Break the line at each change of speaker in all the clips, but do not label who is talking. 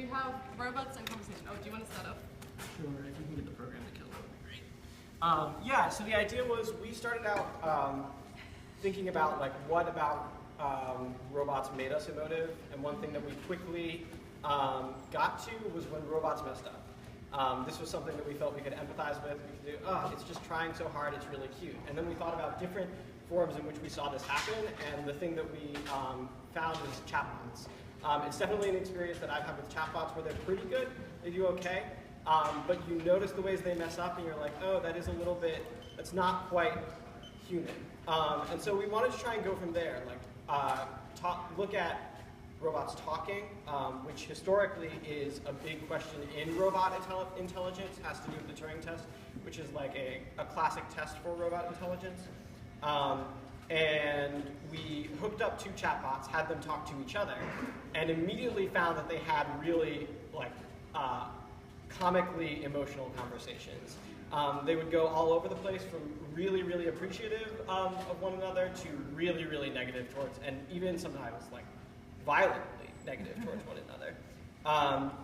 we have robots and conversation. Oh, do you want to start off?
Sure, if you can get the program to kill, that would be great. Yeah, so the idea was we started out thinking about like what about robots made us emotive, and one thing that we quickly got to was when robots messed up. This was something that we felt we could empathize with. We could do, oh, it's just trying so hard, it's really cute. And then we thought about different forums in which we saw this happen, and the thing that we found was chatbots. It's definitely an experience that I've had with chatbots where they're pretty good, they do okay, but you notice the ways they mess up and you're like, oh, that is a little bit, that's not quite human. And so we wanted to try and go from there, like look at robots talking, which historically is a big question in robot intelligence, has to do with the Turing test, which is like a classic test for robot intelligence. And we hooked up two chatbots, had them talk to each other, and immediately found that they had really like comically emotional conversations. They would go all over the place from really, really appreciative of one another to really, really negative towards, and even sometimes like violently negative towards one another.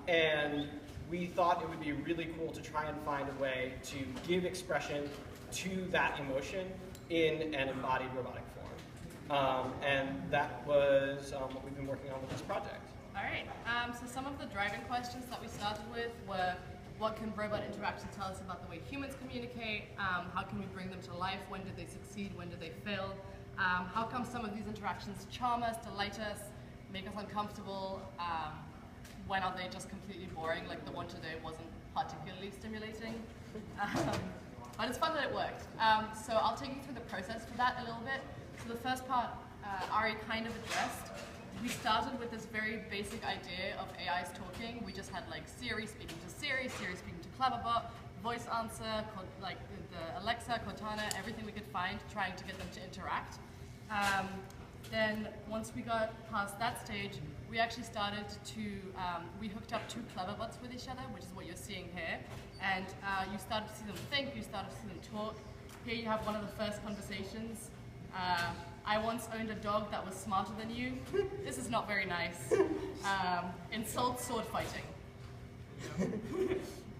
And we thought it would be really cool to try and find a way to give expression to that emotion in an embodied robotic form. And that was what we've been working on with this project.
All right, so some of the driving questions that we started with were, what can robot interactions tell us about the way humans communicate? How can we bring them to life? When did they succeed? When did they fail? How come some of these interactions charm us, delight us, make us uncomfortable? When are they just completely boring, like the one today wasn't particularly stimulating? But it's fun that it worked. So I'll take you through the process for that a little bit. So the first part, Ari kind of addressed. We started with this very basic idea of AIs talking. We just had like Siri speaking to Siri, Siri speaking to Cleverbot, voice answer, like the Alexa, Cortana, everything we could find, trying to get them to interact. Then once we got past that stage, we actually started to, we hooked up two Cleverbots with each other, which is what you're seeing here. And you started to see them think, you started to see them talk. Here you have one of the first conversations. I once owned a dog that was smarter than you. This is not very nice. Insult sword fighting.